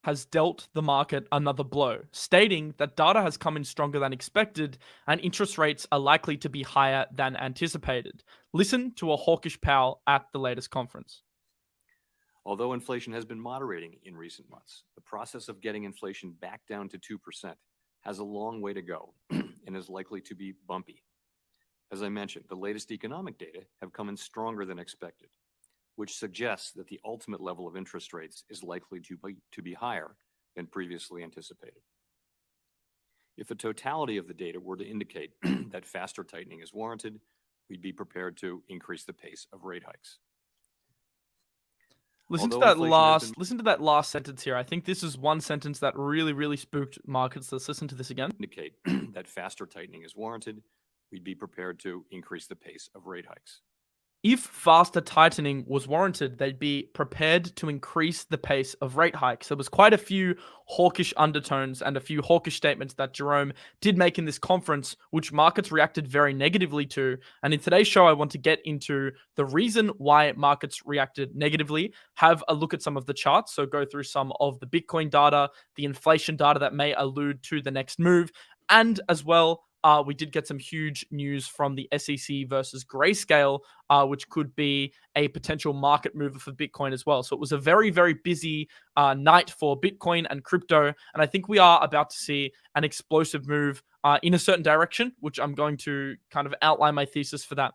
has dealt the market another blow, stating that data has come in stronger than expected and interest rates are likely to be higher than anticipated. Listen to a hawkish Powell at the latest conference. Although inflation has been moderating in recent months, the process of getting inflation back down to 2% has a long way to go and is likely to be bumpy. As I mentioned, the latest economic data have come in stronger than expected, which suggests that the ultimate level of interest rates is likely to be higher than previously anticipated. If the totality of the data were to indicate that faster tightening is warranted, we'd be prepared to increase the pace of rate hikes. Listen to that last sentence here. I think this is one sentence that really spooked markets. Let's listen to this again. Indicate that faster tightening is warranted, we'd be prepared to increase the pace of rate hikes. If faster tightening was warranted, they'd be prepared to increase the pace of rate hikes. There was quite a few hawkish undertones and a few hawkish statements that Jerome did make in this conference, which markets reacted very negatively to. And in today's show, I want to get into the reason why markets reacted negatively, have a look at some of the charts, so go through some of the Bitcoin data, the inflation data that may allude to the next move, and as well, we did get some huge news from the SEC versus Grayscale, which could be a potential market mover for Bitcoin as well. So it was a very busy night for Bitcoin and crypto. And I think we are about to see an explosive move in a certain direction, which I'm going to kind of outline my thesis for that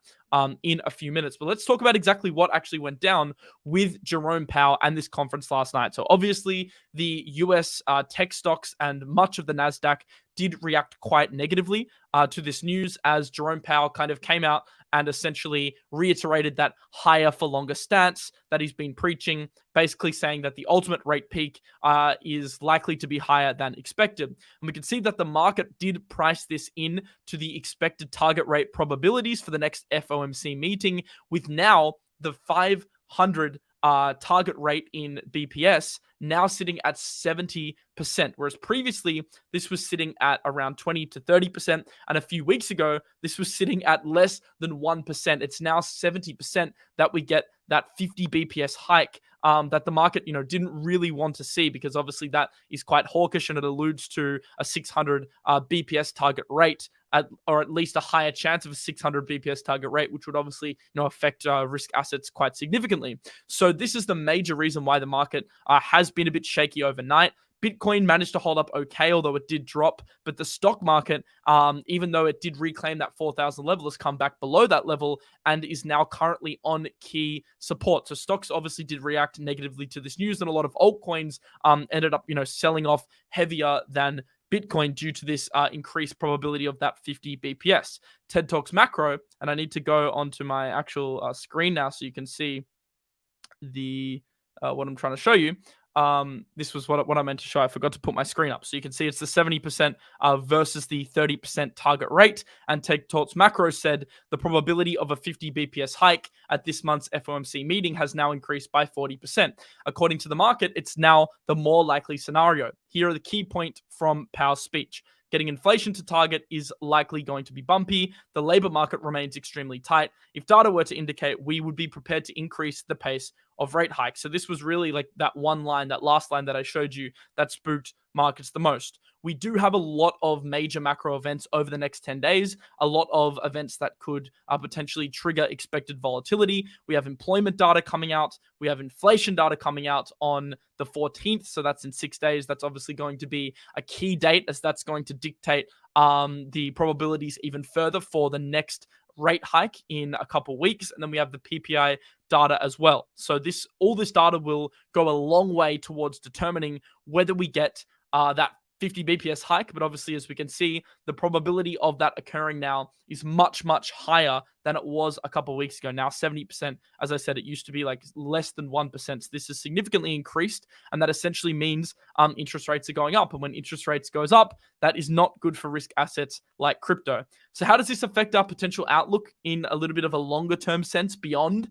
in a few minutes. But let's talk about exactly what actually went down with Jerome Powell and this conference last night. So obviously the US tech stocks and much of the NASDAQ did react quite negatively to this news, as Jerome Powell kind of came out and essentially reiterated that higher for longer stance that he's been preaching, basically saying that the ultimate rate peak is likely to be higher than expected. And we can see that the market did price this in to the expected target rate probabilities for the next FOMC meeting, with now the 500 target rate in BPS now sitting at 70%, whereas previously this was sitting at around 20 to 30%, and a few weeks ago this was sitting at less than 1%. It's now 70% that we get that 50 BPS hike that the market, didn't really want to see, because obviously that is quite hawkish and it alludes to a 600 BPS target rate, or at least a higher chance of a 600 BPS target rate, which would obviously, affect risk assets quite significantly. So this is the major reason why the market has been a bit shaky overnight. Bitcoin managed to hold up okay, although it did drop. But the stock market, even though it did reclaim that 4,000 level, has come back below that level and is now currently on key support. So stocks obviously did react negatively to this news, and a lot of altcoins ended up, selling off heavier than Bitcoin due to this increased probability of that 50 BPS. TED Talks Macro, and I need to go onto my actual screen now so you can see the what I'm trying to show you. This was what I meant to show. I forgot to put my screen up. So you can see it's the 70% versus the 30% target rate. And TED Talks Macro said the probability of a 50 BPS hike at this month's FOMC meeting has now increased by 40%. According to the market, it's now the more likely scenario. Here are the key points from Powell's speech. Getting inflation to target is likely going to be bumpy. The labor market remains extremely tight. If data were to indicate, we would be prepared to increase the pace of rate hikes. So this was really like that one line, that last line that I showed you, that spooked markets the most. We do have a lot of major macro events over the next 10 days, a lot of events that could potentially trigger expected volatility. We have employment data coming out. We have inflation data coming out on the 14th. So that's in 6 days. That's obviously going to be a key date, as that's going to dictate the probabilities even further for the next rate hike in a couple weeks. And then we have the PPI data as well. So all this data will go a long way towards determining whether we get that 50 BPS hike. But obviously, as we can see, the probability of that occurring now is much higher than it was a couple of weeks ago. Now 70%. As I said, it used to be like less than 1%. So this is significantly increased, and that essentially means interest rates are going up. And when interest rates goes up, that is not good for risk assets like crypto. So how does this affect our potential outlook in a little bit of a longer term sense beyond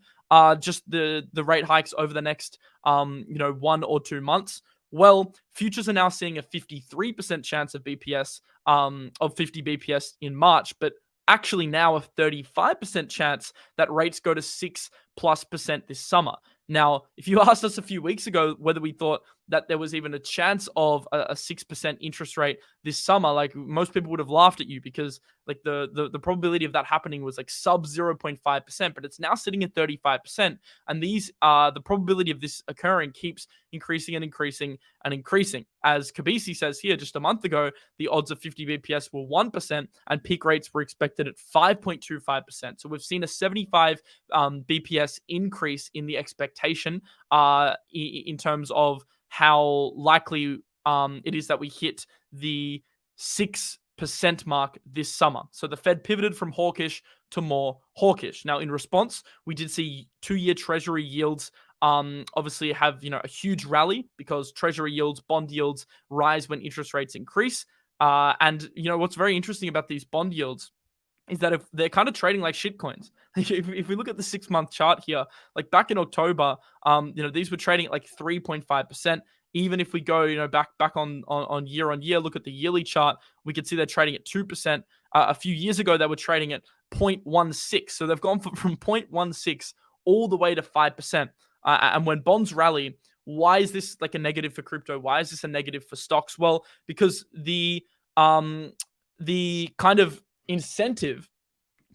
just the rate hikes over the next 1 or 2 months? Well, futures are now seeing a 53% chance of BPS, of 50 BPS in March, but actually now a 35% chance that rates go to 6+% this summer. Now, if you asked us a few weeks ago whether we thought that there was even a chance of a 6% interest rate this summer, like most people would have laughed at you, because like the probability of that happening was like sub 0.5%, but it's now sitting at 35%. And the probability of this occurring keeps increasing and increasing and increasing. As 𝗴𝗘𝗫 says here, just a month ago, the odds of 50 BPS were 1%, and peak rates were expected at 5.25%. So we've seen a 75 BPS increase in the expectation in terms of how likely it is that we hit the 6% mark this summer. So the Fed pivoted from hawkish to more hawkish. Now, in response, we did see 2-year Treasury yields obviously have a huge rally, because Treasury yields, bond yields rise when interest rates increase. And what's very interesting about these bond yields is that if they're kind of trading like shitcoins. If we look at the 6-month chart here, like back in October, these were trading at like 3.5%. Even if we go, back on year on year, look at the yearly chart, we can see they're trading at 2%. A few years ago, they were trading at 0.16. So they've gone from 0.16 all the way to 5%. And when bonds rally, why is this like a negative for crypto? Why is this a negative for stocks? Well, because the kind of incentive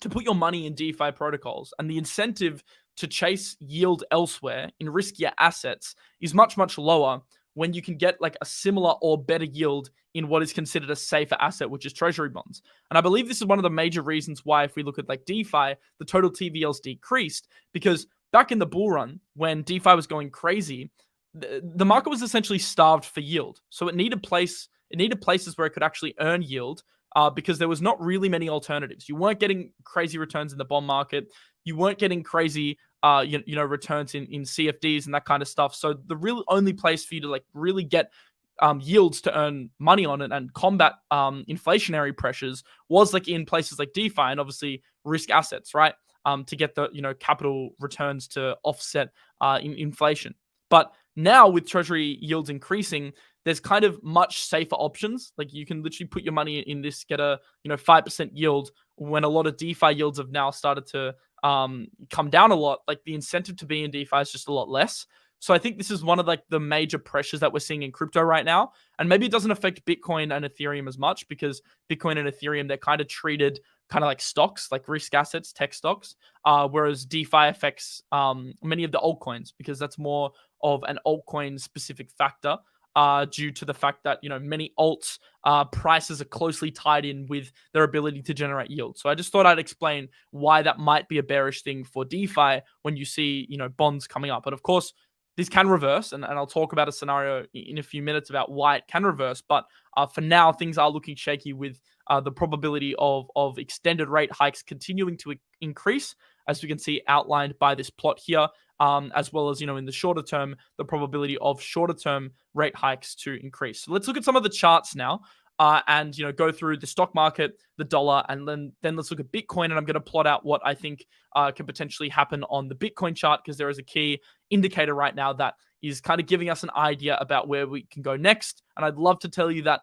to put your money in DeFi protocols and the incentive to chase yield elsewhere in riskier assets is much, much lower when you can get like a similar or better yield in what is considered a safer asset, which is treasury bonds. And I believe this is one of the major reasons why, if we look at like DeFi, the total TVLs decreased, because back in the bull run, when DeFi was going crazy, the market was essentially starved for yield. So it needed places where it could actually earn yield, because there was not really many alternatives. You weren't getting crazy returns in the bond market. You weren't getting crazy, returns in CFDs and that kind of stuff. So the real only place for you to like really get yields to earn money on it and combat inflationary pressures was like in places like DeFi and obviously risk assets, right? To get the capital returns to offset inflation. But now with treasury yields increasing, there's kind of much safer options. Like you can literally put your money in this, get a 5% yield, when a lot of DeFi yields have now started to come down a lot. Like the incentive to be in DeFi is just a lot less. So I think this is one of like the major pressures that we're seeing in crypto right now. And maybe it doesn't affect Bitcoin and Ethereum as much, because Bitcoin and Ethereum, they're kind of treated kind of like stocks, like risk assets, tech stocks, whereas DeFi affects many of the altcoins, because that's more of an altcoin specific factor, due to the fact that many alts prices are closely tied in with their ability to generate yield. So I just thought I'd explain why that might be a bearish thing for DeFi when you see bonds coming up. But of course, this can reverse, and I'll talk about a scenario in a few minutes about why it can reverse. But for now, things are looking shaky, with the probability of extended rate hikes continuing to increase, as we can see outlined by this plot here, as well as, in the shorter term, the probability of shorter term rate hikes to increase. So let's look at some of the charts now, and go through the stock market, the dollar, and then let's look at Bitcoin. And I'm going to plot out what I think can potentially happen on the Bitcoin chart, because there is a key indicator right now that is kind of giving us an idea about where we can go next. And I'd love to tell you that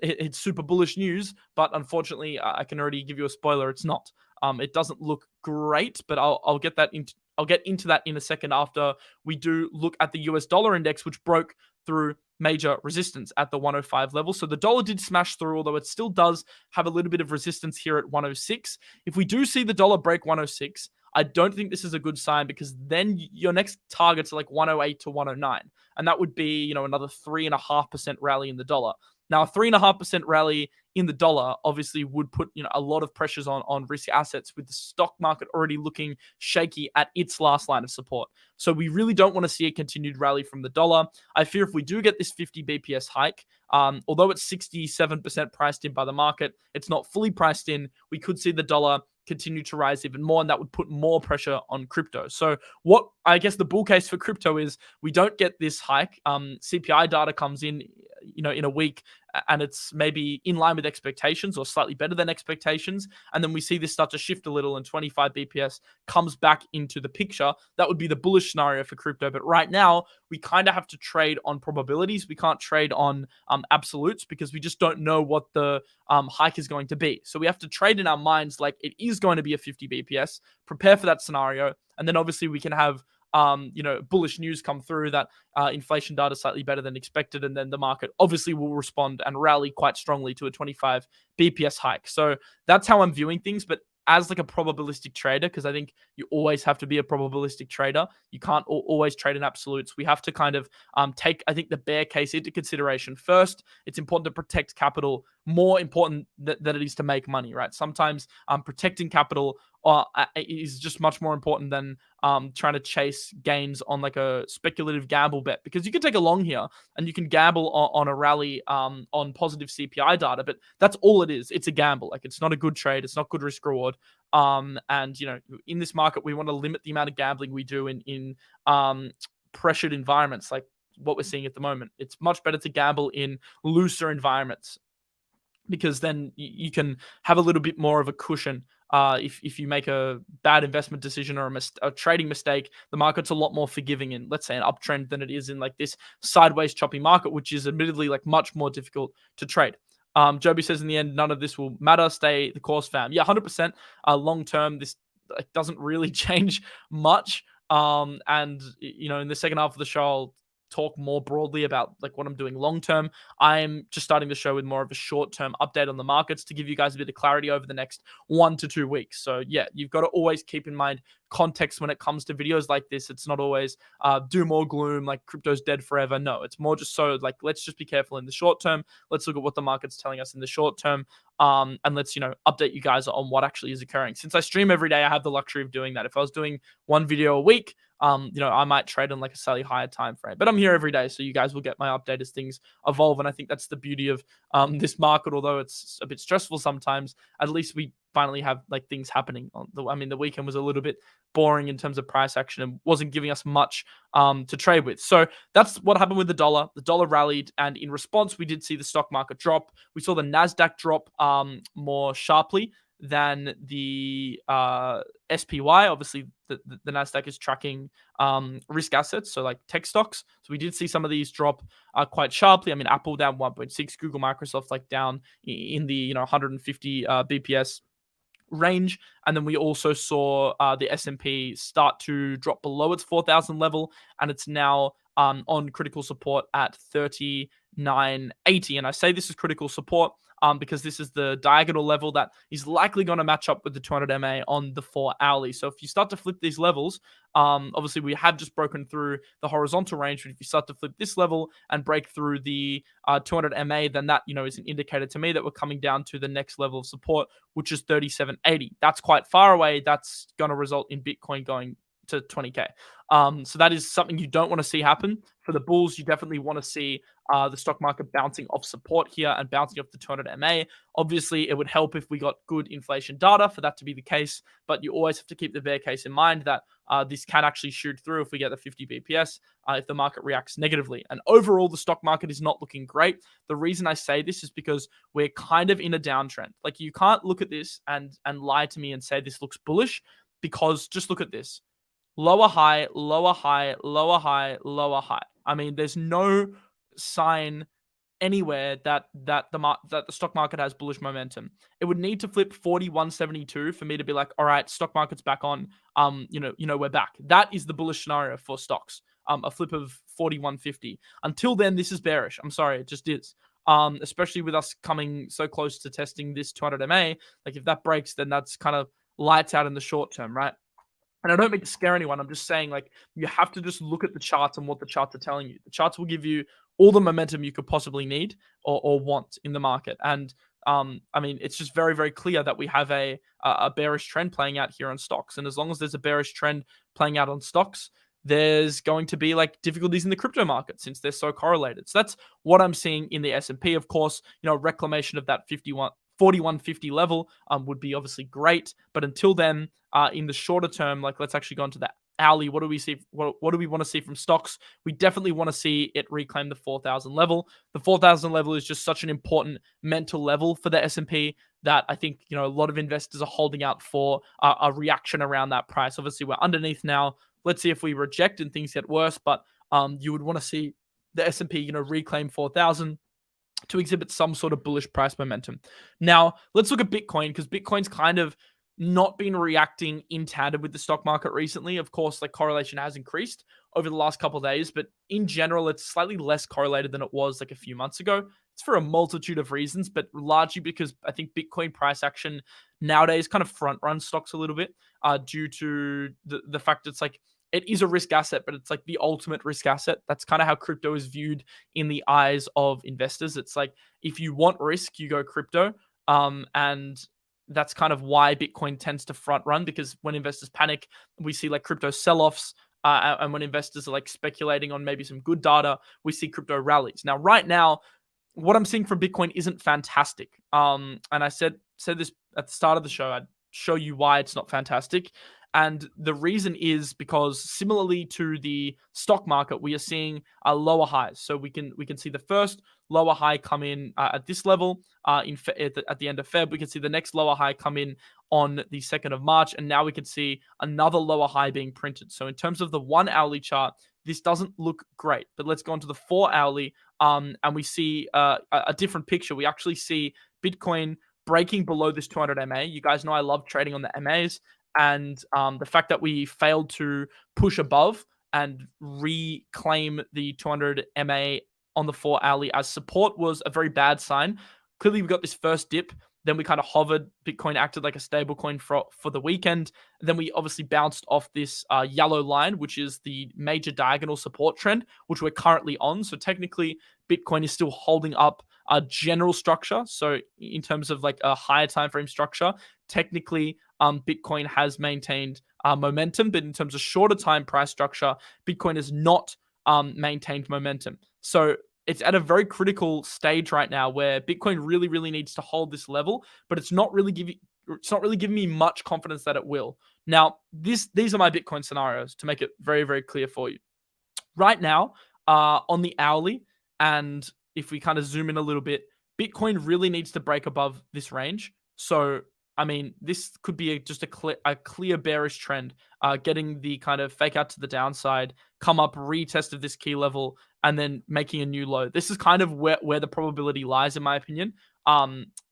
it's super bullish news, but unfortunately, I can already give you a spoiler. It's not. It doesn't look great, but I'll get into that in a second, after we do look at the US dollar index, which broke through major resistance at the 105 level. So the dollar did smash through, although it still does have a little bit of resistance here at 106. If we do see the dollar break 106, I don't think this is a good sign, because then your next targets are like 108 to 109. And that would be, another 3.5% rally in the dollar. Now, a 3.5% rally in the dollar obviously would put a lot of pressures on risk assets, with the stock market already looking shaky at its last line of support. So we really don't want to see a continued rally from the dollar. I fear if we do get this 50 BPS hike, although it's 67% priced in by the market, it's not fully priced in. We could see the dollar continue to rise even more, and that would put more pressure on crypto. So what I guess the bull case for crypto is, we don't get this hike. CPI data comes in a week, and it's maybe in line with expectations or slightly better than expectations. And then we see this start to shift a little, and 25 BPS comes back into the picture. That would be the bullish scenario for crypto. But right now, we kind of have to trade on probabilities. We can't trade on absolutes, because we just don't know what the hike is going to be. So we have to trade in our minds like it is going to be a 50 BPS, prepare for that scenario. And then obviously we can have bullish news come through that inflation data is slightly better than expected, and then the market obviously will respond and rally quite strongly to a 25 BPS hike. So that's how I'm viewing things. But as like a probabilistic trader, because I think you always have to be a probabilistic trader. You can't always trade in absolutes. We have to kind of take, I think, the bear case into consideration. First, it's important to protect capital, more important than it is to make money, right? Sometimes protecting capital is just much more important than trying to chase gains on like a speculative gamble bet, because you can take a long here and you can gamble on a rally on positive CPI data, but that's all it is. It's a gamble. Like, it's not a good trade. It's not good risk reward. And in this market, we want to limit the amount of gambling we do in pressured environments like what we're seeing at the moment. It's much better to gamble in looser environments, because then you can have a little bit more of a cushion. If you make a bad investment decision or a trading mistake, the market's a lot more forgiving in, let's say, an uptrend than it is in like this sideways choppy market, which is admittedly like much more difficult to trade. Joby says, in the end, none of this will matter. Stay the course, fam. Yeah, 100%. Long term, this doesn't really change much. And in the second half of the show, I'll talk more broadly about like what I'm doing long term. I'm just starting the show with more of a short term update on the markets to give you guys a bit of clarity over the next 1 to 2 weeks. So yeah, you've got to always keep in mind context when it comes to videos like this. It's not always doom or gloom, like crypto's dead forever. No, it's more just so like, let's just be careful in the short term. Let's look at what the market's telling us in the short term. And let's, update you guys on what actually is occurring. Since I stream every day, I have the luxury of doing that. If I was doing one video a week, I might trade on like a slightly higher time frame, but I'm here every day, so you guys will get my update as things evolve. And I think that's the beauty of this market. Although it's a bit stressful sometimes, at least we finally have like things happening. The weekend was a little bit boring in terms of price action and wasn't giving us much to trade with. So that's what happened with the dollar. The dollar rallied, and in response, we did see the stock market drop. We saw the Nasdaq drop more sharply than the SPY. Obviously, the Nasdaq is tracking risk assets, so like tech stocks. So we did see some of these drop quite sharply. Apple down 1.6, Google, Microsoft like down in the 150 BPS range. And then we also saw the S&P start to drop below its 4,000 level, and it's now on critical support at 3980. And I say this is critical support because this is the diagonal level that is likely going to match up with the 200 MA on the 4 hourly. So if you start to flip these levels, obviously we have just broken through the horizontal range, but if you start to flip this level and break through the 200 MA, then that, is an indicator to me that we're coming down to the next level of support, which is 3780. That's quite far away. That's going to result in Bitcoin going to 20K. So that is something you don't want to see happen. For the bulls, you definitely want to see the stock market bouncing off support here and bouncing off the 200 MA. Obviously, it would help if we got good inflation data for that to be the case, but you always have to keep the bear case in mind that this can actually shoot through if we get the 50 BPS, if the market reacts negatively. And overall, the stock market is not looking great. The reason I say this is because we're kind of in a downtrend. Like, you can't look at this and lie to me and say this looks bullish, because just look at this. Lower high, lower high, lower high, lower high. There's no sign anywhere that the stock market has bullish momentum. It would need to flip 4172 for me to be like, all right, stock market's back on. We're back. That is the bullish scenario for stocks. A flip of 4150. Until then, this is bearish. I'm sorry, it just is. Especially with us coming so close to testing this 200 MA. Like, if that breaks, then that's kind of lights out in the short term, right? And I don't mean to scare anyone. I'm just saying, like, you have to just look at the charts and what the charts are telling you. The charts will give you all the momentum you could possibly need or want in the market. And it's just very, very clear that we have a bearish trend playing out here on stocks. And as long as there's a bearish trend playing out on stocks, there's going to be like difficulties in the crypto market since they're so correlated. So that's what I'm seeing in the S&P. Of course, reclamation of that 4150 level would be obviously great. But until then, in the shorter term, like, let's actually go into that hourly. What do we see? What do we want to see from stocks? We definitely want to see it reclaim the 4,000 level. The 4,000 level is just such an important mental level for the S&P that I think, a lot of investors are holding out for a reaction around that price. Obviously, we're underneath now. Let's see if we reject and things get worse. But you would want to see the S&P, reclaim 4,000 to exhibit some sort of bullish price momentum. Now, let's look at Bitcoin, because Bitcoin's kind of not been reacting in tandem with the stock market recently. Of course, like correlation has increased over the last couple of days, but in general, it's slightly less correlated than it was like a few months ago. It's for a multitude of reasons, but largely because I think Bitcoin price action nowadays kind of front run stocks a little bit due to the fact it's like it is a risk asset, but it's like the ultimate risk asset. That's kind of how crypto is viewed in the eyes of investors. It's like if you want risk, you go crypto. And that's kind of why Bitcoin tends to front run, because when investors panic, we see like crypto sell-offs. And when investors are like speculating on maybe some good data, we see crypto rallies. Now, right now, what I'm seeing from Bitcoin isn't fantastic. And I said this at the start of the show. I'd show you why it's not fantastic. And the reason is because similarly to the stock market, we are seeing lower highs. So we can see the first lower high come in at this level at the end of Feb. We can see the next lower high come in on the 2nd of March. And now we can see another lower high being printed. So in terms of the 1 hourly chart, this doesn't look great. But let's go on to the 4 hourly and we see a different picture. We actually see Bitcoin breaking below this 200 MA. You guys know I love trading on the MAs. And the fact that we failed to push above and reclaim the 200 MA on the 4 hourly as support was a very bad sign. Clearly, we got this first dip. Then we kind of hovered. Bitcoin acted like a stable coin for the weekend. And then we obviously bounced off this yellow line, which is the major diagonal support trend, which we're currently on. So technically, Bitcoin is still holding up a general structure. So in terms of like a higher time frame structure, technically, Bitcoin has maintained momentum, but in terms of shorter time price structure, Bitcoin has not maintained momentum. So it's at a very critical stage right now where Bitcoin really, really needs to hold this level, but it's not really giving me much confidence that it will. Now, these are my Bitcoin scenarios to make it very, very clear for you. Right now, on the hourly, and if we kind of zoom in a little bit, Bitcoin really needs to break above this range. So I mean, this could be just a clear bearish trend, getting the kind of fake out to the downside, come up, retest of this key level, and then making a new low. This is kind of where the probability lies, in my opinion,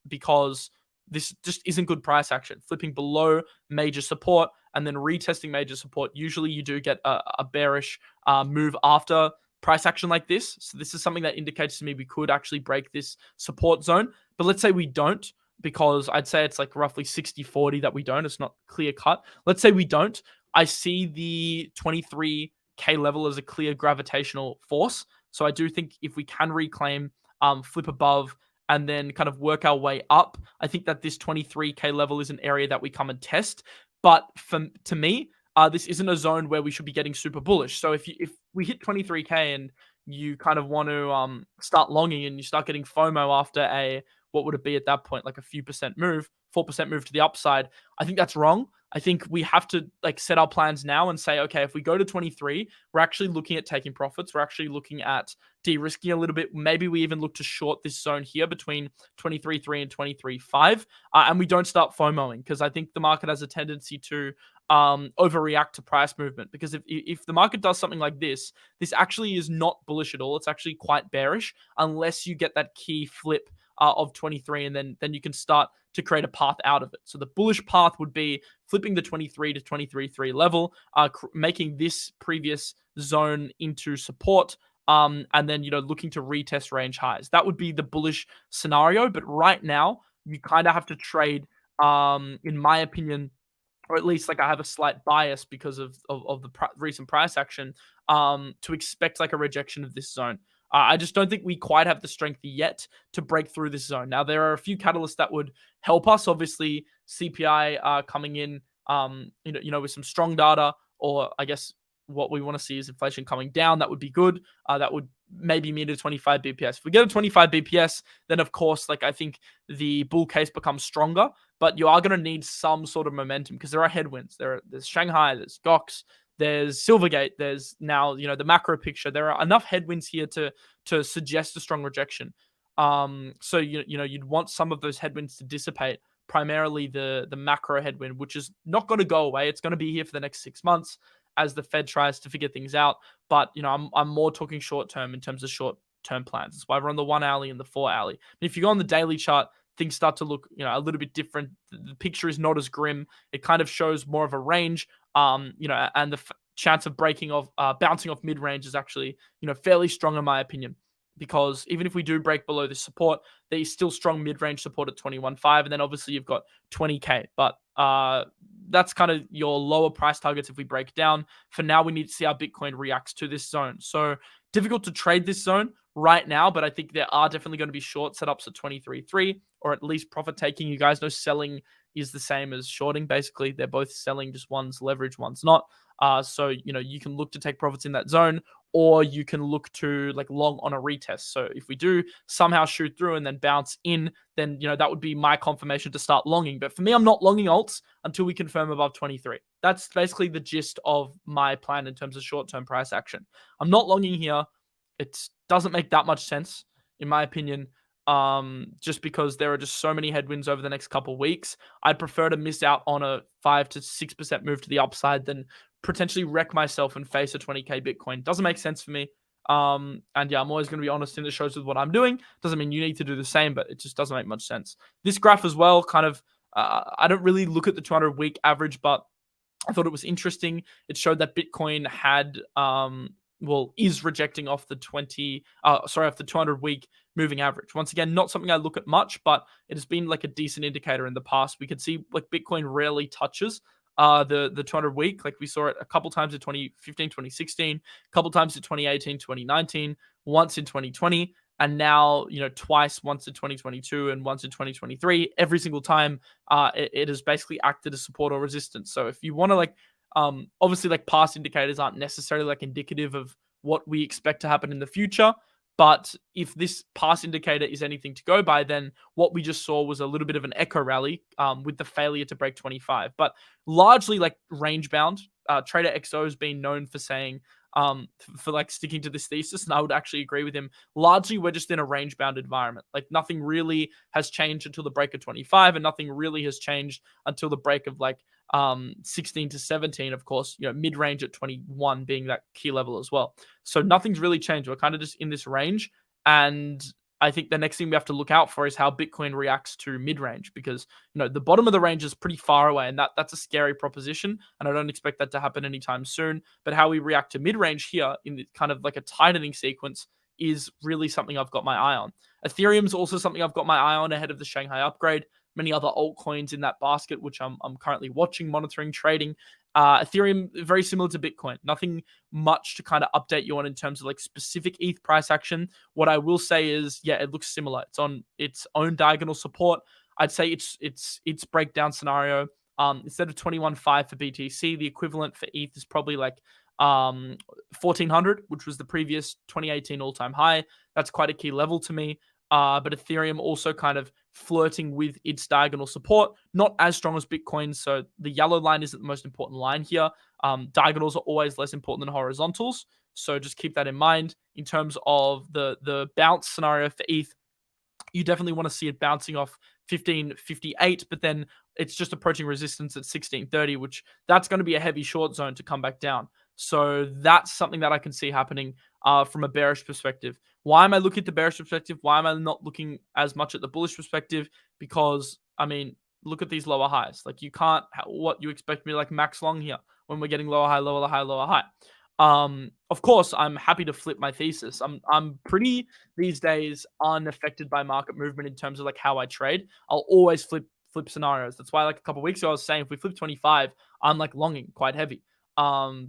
because this just isn't good price action. Flipping below major support and then retesting major support. Usually you do get a bearish move after price action like this. So this is something that indicates to me we could actually break this support zone. But let's say we don't, because I'd say it's like roughly 60-40 that we don't. It's not clear cut. Let's say we don't. I see the 23K level as a clear gravitational force. So I do think if we can reclaim, flip above, and then kind of work our way up, I think that this 23K level is an area that we come and test. But to me, this isn't a zone where we should be getting super bullish. So if we hit 23K and you kind of want to start longing and you start getting FOMO after what would it be at that point, like a few percent move, 4% move to the upside, I think that's wrong. I think we have to like set our plans now and say, okay, if we go to 23, we're actually looking at taking profits. We're actually looking at de-risking a little bit. Maybe we even look to short this zone here between 23.3 and 23.5, and we don't start FOMOing, because I think the market has a tendency to overreact to price movement. Because if the market does something like this actually is not bullish at all. It's actually quite bearish unless you get that key flip of 23, and then you can start to create a path out of it. So the bullish path would be flipping the 23 to 23.3 level, making this previous zone into support, and then looking to retest range highs. That would be the bullish scenario. But right now, you kind of have to trade, in my opinion, or at least like I have a slight bias because of the recent price action, to expect like a rejection of this zone. I just don't think we quite have the strength yet to break through this zone. Now, there are a few catalysts that would help us. Obviously, CPI coming in, with some strong data, or I guess what we want to see is inflation coming down. That would be good. That would maybe mean a 25 BPS. If we get a 25 BPS, then of course, like I think the bull case becomes stronger. But you are going to need some sort of momentum, because there are headwinds. There's Shanghai, there's GOX, there's Silvergate, there's now, the macro picture. There are enough headwinds here to suggest a strong rejection. So, you'd want some of those headwinds to dissipate, primarily the macro headwind, which is not going to go away. It's going to be here for the next 6 months as the Fed tries to figure things out. But, I'm more talking short term in terms of short term plans. That's why we're on the 1 hourly and the 4 hourly. If you go on the daily chart, things start to look, a little bit different. The picture is not as grim. It kind of shows more of a range, and the chance of bouncing off mid-range is actually, fairly strong in my opinion. Because even if we do break below this support, there is still strong mid-range support at 21.5, and then obviously you've got 20k. But that's kind of your lower price targets if we break down. For now, we need to see how Bitcoin reacts to this zone. So difficult to trade this zone right now, but I think there are definitely going to be short setups at 23.3, or at least profit taking. You guys know selling is the same as shorting. Basically, they're both selling, just one's leverage, one's not. So, you can look to take profits in that zone, or you can look to long on a retest. So if we do somehow shoot through and then bounce in, then, that would be my confirmation to start longing. But for me, I'm not longing alts until we confirm above 23. That's basically the gist of my plan in terms of short-term price action. I'm not longing here. It doesn't make that much sense, in my opinion. Just because there are just so many headwinds over the next couple of weeks. I'd prefer to miss out on a 5 to 6% move to the upside than potentially wreck myself and face a 20k Bitcoin. Doesn't make sense for me. And yeah, I'm always going to be honest in the shows with what I'm doing. Doesn't mean you need to do the same, but it just doesn't make much sense. This graph as well, kind of, I don't really look at the 200-week average, but I thought it was interesting. It showed that Bitcoin had, is rejecting off the 200-week moving average. Once again, not something I look at much, but it has been a decent indicator in the past. We could see Bitcoin rarely touches the 200-week. We saw it a couple times in 2015, 2016, a couple times in 2018, 2019, once in 2020, and now, twice, once in 2022 and once in 2023. Every single time, it has basically acted as support or resistance. So if you want to obviously past indicators aren't necessarily indicative of what we expect to happen in the future. But if this past indicator is anything to go by, then what we just saw was a little bit of an echo rally with the failure to break 25. But largely range bound. Trader XO has been known for saying, for sticking to this thesis, and I would actually agree with him. Largely, we're just in a range bound environment. Nothing really has changed until the break of 25, and nothing really has changed until the break of 16 to 17, of course, mid-range at 21 being that key level as well. So nothing's really changed. We're kind of just in this range. And I think the next thing we have to look out for is how Bitcoin reacts to mid-range, because, the bottom of the range is pretty far away, and that's a scary proposition. And I don't expect that to happen anytime soon. But how we react to mid-range here in kind of a tightening sequence is really something I've got my eye on. Ethereum's also something I've got my eye on ahead of the Shanghai upgrade. Many other altcoins in that basket, which I'm currently watching, monitoring, trading. Ethereum, very similar to Bitcoin. Nothing much to kind of update you on in terms of specific ETH price action. What I will say is, yeah, it looks similar. It's on its own diagonal support. I'd say its breakdown scenario. Instead of 21.5 for BTC, the equivalent for ETH is probably 1,400, which was the previous 2018 all-time high. That's quite a key level to me. But Ethereum also kind of flirting with its diagonal support, not as strong as Bitcoin. So the yellow line isn't the most important line here. Diagonals are always less important than horizontals. So just keep that in mind. In terms of the bounce scenario for ETH, you definitely want to see it bouncing off 1558, but then it's just approaching resistance at 1630, which that's going to be a heavy short zone to come back down. So that's something that I can see happening from a bearish perspective. Why am I looking at the bearish perspective? Why am I not looking as much at the bullish perspective? Because, look at these lower highs. You can't, what you expect me to max long here when we're getting lower high, lower high, lower high. Of course, I'm happy to flip my thesis. I'm pretty these days unaffected by market movement in terms of how I trade. I'll always flip scenarios. That's why a couple of weeks ago I was saying if we flip 25, I'm longing quite heavy.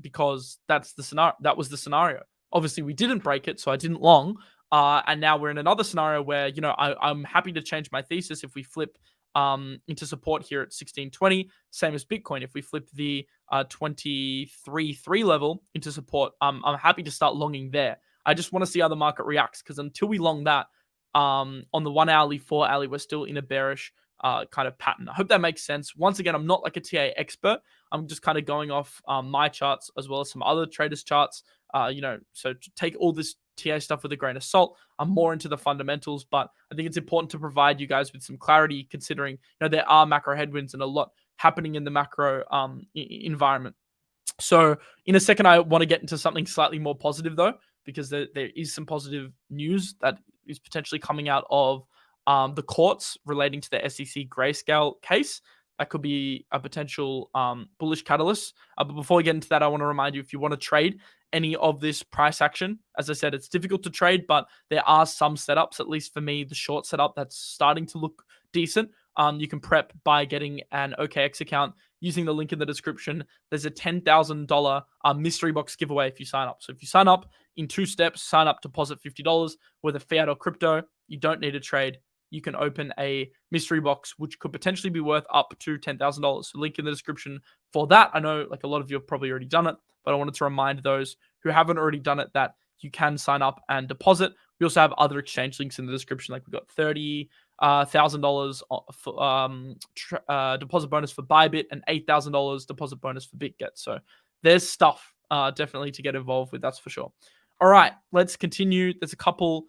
Because that's the scenario. That was the scenario. Obviously, we didn't break it, so I didn't long. And now we're in another scenario where I'm happy to change my thesis if we flip into support here at 1620. Same as Bitcoin. If we flip the 23.3 level into support, I'm happy to start longing there. I just want to see how the market reacts, because until we long that on the 1 hourly, 4 hourly, we're still in a bearish kind of pattern. I hope that makes sense. Once again, I'm not a TA expert. I'm just kind of going off my charts as well as some other traders' charts. So take all this TA stuff with a grain of salt. I'm more into the fundamentals, but I think it's important to provide you guys with some clarity, considering there are macro headwinds and a lot happening in the macro environment. So in a second, I want to get into something slightly more positive though, because there is some positive news that is potentially coming out of the courts relating to the SEC Grayscale case. That could be a potential bullish catalyst. But before we get into that, I want to remind you, if you want to trade any of this price action, as I said, it's difficult to trade, but there are some setups, at least for me, the short setup that's starting to look decent. You can prep by getting an OKX account using the link in the description. There's a $10,000 mystery box giveaway if you sign up. So if you sign up in 2 steps, sign up, deposit $50, whether fiat or crypto, you don't need to trade. You can open a mystery box, which could potentially be worth up to $10,000. So link in the description for that. I know like a lot of you have probably already done it, but I wanted to remind those who haven't already done it that you can sign up and deposit. We also have other exchange links in the description. Like we've got $30,000 deposit bonus for Bybit and $8,000 deposit bonus for BitGet. So there's stuff definitely to get involved with. That's for sure. All right, let's continue. There's a couple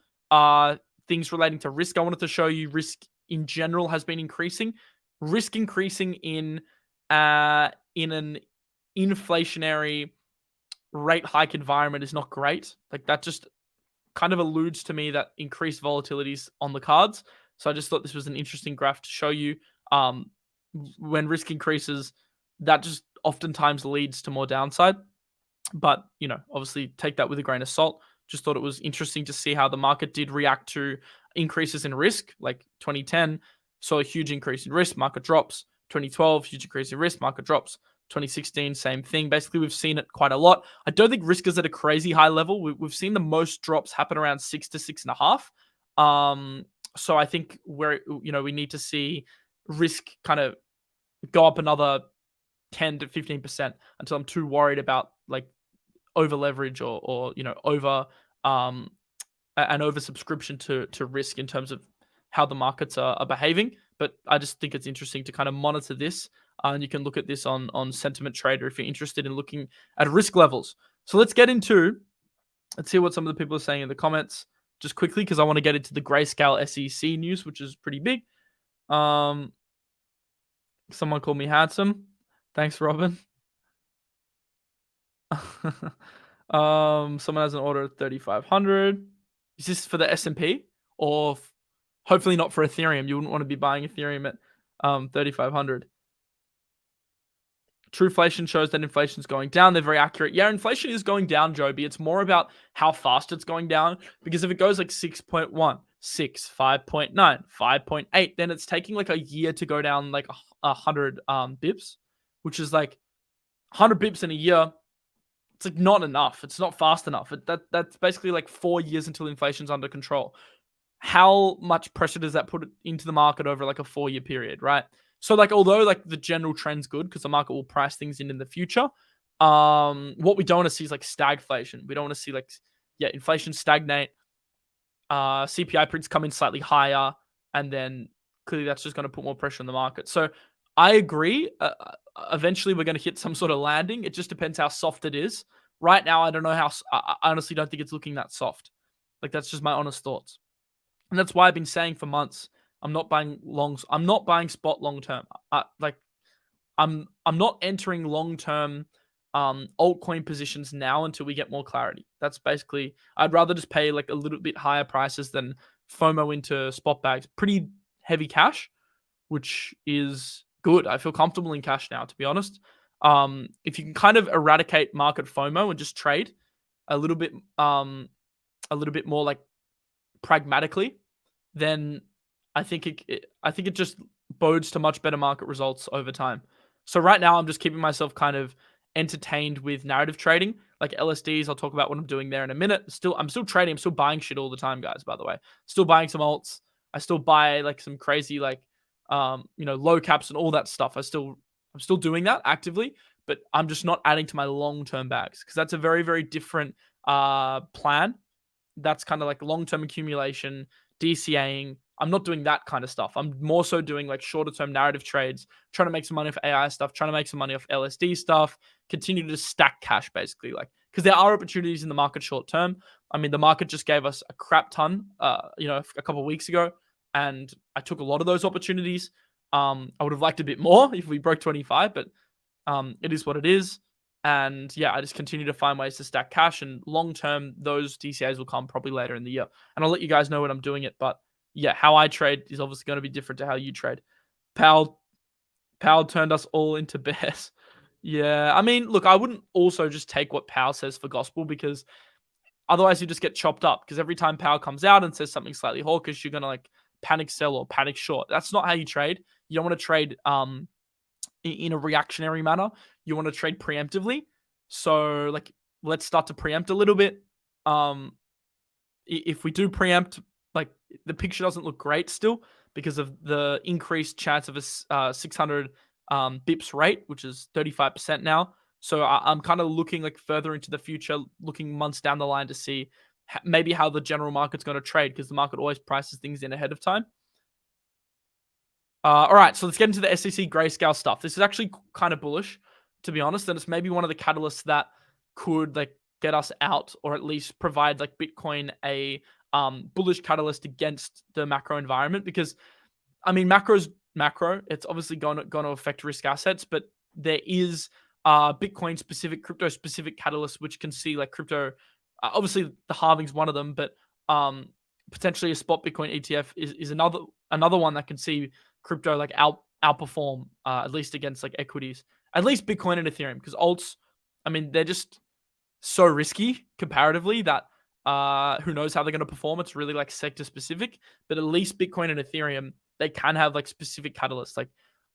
things relating to risk. I wanted to show you risk in general has been increasing. Risk increasing in an inflationary rate hike environment is not great. Like that just kind of alludes to me that increased volatility is on the cards. So I just thought this was an interesting graph to show you. When risk increases, that just oftentimes leads to more downside. But, you know, obviously take that with a grain of salt. Just thought it was interesting to see how the market did react to increases in risk. Like 2010 saw a huge increase in risk, market drops. 2012, huge increase in risk, market drops. 2016, same thing. Basically, we've seen it quite a lot. I don't think risk is at a crazy high level. We've seen the most drops happen around 6 to 6.5. So I think we need to see risk kind of go up another 10 to 15% until I'm too worried about like over leverage or over an oversubscription to risk in terms of how the markets are behaving. But I just think it's interesting to kind of monitor this. And you can look at this on Sentiment Trader if you're interested in looking at risk levels. So let's see what some of the people are saying in the comments just quickly, because I want to get into the Grayscale SEC news, which is pretty big. Someone called me handsome. Thanks, Robin. Someone has an order of 3,500. Is this for the S&P or hopefully not for Ethereum? You wouldn't want to be buying Ethereum at 3,500. Trueflation shows that inflation is going down. They're very accurate. Yeah, inflation is going down, Joby. It's more about how fast it's going down, because if it goes like 6.1, 6, 5.9, 5.8, then it's taking like a year to go down like 100 bips, which is like 100 bips in a year. It's like not enough. It's not fast enough. That's basically like 4 years until inflation's under control. How much pressure does that put into the market over like a 4-year period, right? So like, although like the general trend's good because the market will price things in the future, what we don't want to see is like stagflation. We don't want to see like, inflation stagnate, CPI prints come in slightly higher, and then clearly that's just going to put more pressure on the market. So I agree. Eventually we're going to hit some sort of landing. It just depends how soft it is. Right now, I don't know how. I honestly don't think it's looking that soft. Like that's just my honest thoughts, and that's why I've been saying for months, I'm not buying longs. I'm not buying spot long term. I'm not entering long term altcoin positions now until we get more clarity. That's basically, I'd rather just pay like a little bit higher prices than FOMO into spot bags. Pretty heavy cash, which is good. I feel comfortable in cash now, to be honest. If you can kind of eradicate market FOMO and just trade a little bit more like pragmatically, then I think it just bodes to much better market results over time. So right now I'm just keeping myself kind of entertained with narrative trading, like LSDs. I'll talk about what I'm doing there in a minute. I'm still trading. I'm still buying shit all the time, guys, by the way. Still buying some alts. I still buy like some crazy like low caps and all that stuff. I'm still doing that actively, but I'm just not adding to my long-term bags because that's a very, very different plan. That's kind of like long-term accumulation, DCAing. I'm not doing that kind of stuff. I'm more so doing like shorter term narrative trades, trying to make some money off AI stuff, trying to make some money off LSD stuff, continue to stack cash basically, like, because there are opportunities in the market short term. I mean, the market just gave us a crap ton, a couple of weeks ago, and I took a lot of those opportunities. I would have liked a bit more if we broke 25, but it is what it is. And yeah, I just continue to find ways to stack cash, and long term, those DCAs will come probably later in the year. And I'll let you guys know when I'm doing it, but yeah, how I trade is obviously going to be different to how you trade. Powell turned us all into bears. Yeah, I mean, look, I wouldn't also just take what Powell says for gospel, because otherwise you just get chopped up, because every time Powell comes out and says something slightly hawkish, you're going to like panic sell or panic short. That's not how you trade. You don't want to trade in a reactionary manner. You want to trade preemptively. So like, let's start to preempt a little bit. If we do preempt, like, the picture doesn't look great still because of the increased chance of a 600 bips rate, which is 35% now. So I'm kind of looking like further into the future, looking months down the line to see maybe how the general market's going to trade, because the market always prices things in ahead of time. All right, so let's get into the SEC Grayscale stuff. This is actually kind of bullish, to be honest, and it's maybe one of the catalysts that could like get us out, or at least provide like Bitcoin a bullish catalyst against the macro environment. Because I mean, macro's macro. It's obviously going to affect risk assets, but there is Bitcoin specific, crypto specific catalysts which can see like crypto. Obviously, the halving's one of them, but potentially a spot Bitcoin ETF is another one that can see crypto like outperform at least against like equities, at least Bitcoin and Ethereum, because alts, I mean, they're just so risky comparatively that who knows how they're going to perform. It's really like sector specific, but at least Bitcoin and Ethereum, they can have like specific catalysts, like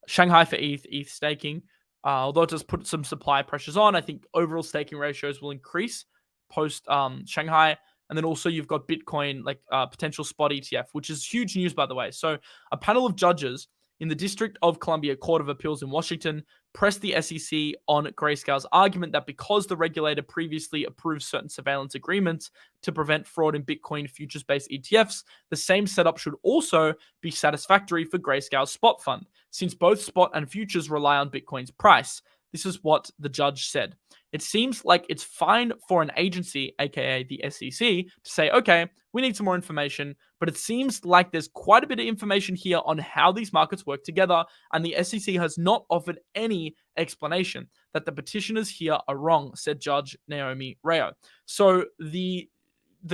Shanghai for ETH staking. Although it does put some supply pressures on, I think overall staking ratios will increase post Shanghai. And then also you've got Bitcoin, like potential spot ETF, which is huge news, by the way. So a panel of judges in the District of Columbia Court of Appeals in Washington pressed the SEC on Grayscale's argument that because the regulator previously approved certain surveillance agreements to prevent fraud in Bitcoin futures-based ETFs, the same setup should also be satisfactory for Grayscale's spot fund, since both spot and futures rely on Bitcoin's price. This is what the judge said. It seems like it's fine for an agency, aka the SEC, to say, okay, we need some more information, but it seems like there's quite a bit of information here on how these markets work together, and the SEC has not offered any explanation. That the petitioners here are wrong, said Judge 𝗴𝗡𝗄𝗽. So the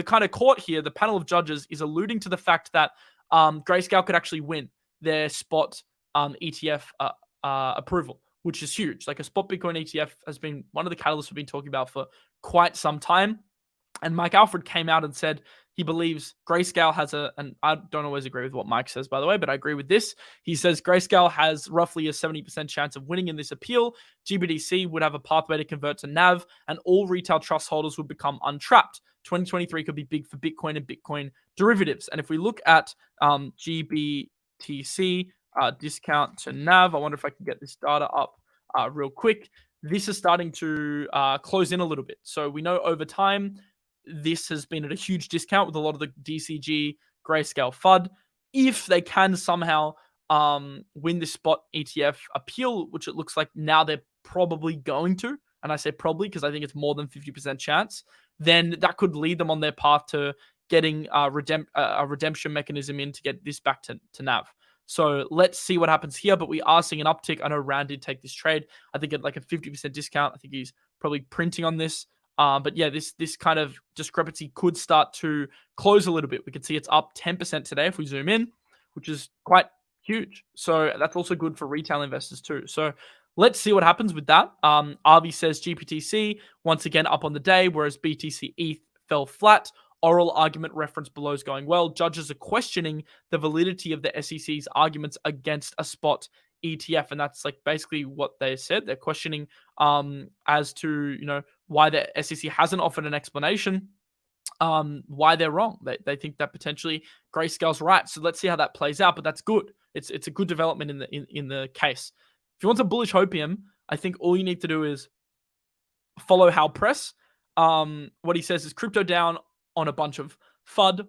kind of court here, the panel of judges, is alluding to the fact that Grayscale could actually win their spot ETF approval, which is huge. Like, a spot Bitcoin ETF has been one of the catalysts we've been talking about for quite some time. And Mike Alfred came out and said he believes Grayscale has and I don't always agree with what Mike says, by the way, but I agree with this. He says Grayscale has roughly a 70% chance of winning in this appeal. GBDC would have a pathway to convert to NAV, and all retail trust holders would become untrapped. 2023 could be big for Bitcoin and Bitcoin derivatives. And if we look at GBTC, discount to NAV. I wonder if I can get this data up real quick. This is starting to close in a little bit. So we know over time, this has been at a huge discount with a lot of the DCG Grayscale FUD. If they can somehow win this spot ETF appeal, which it looks like now they're probably going to, and I say probably because I think it's more than 50% chance, then that could lead them on their path to getting a redemption mechanism in to get this back to NAV. So let's see what happens here, but we are seeing an uptick. I know Rand did take this trade, I think at like a 50% discount. I think he's probably printing on this. But yeah, this kind of discrepancy could start to close a little bit. We can see it's up 10% today if we zoom in, which is quite huge. So that's also good for retail investors too. So let's see what happens with that. Arby says GPTC once again up on the day, whereas BTC ETH fell flat. Oral argument reference below is going well. Judges are questioning the validity of the SEC's arguments against a spot ETF, and that's like basically what they said. They're questioning as to, you know, why the SEC hasn't offered an explanation, why they're wrong. They think that potentially Grayscale's right. So let's see how that plays out. But that's good. It's a good development in the case. If you want a bullish hopium, I think all you need to do is follow Hal Press. What he says is crypto down on a bunch of FUD.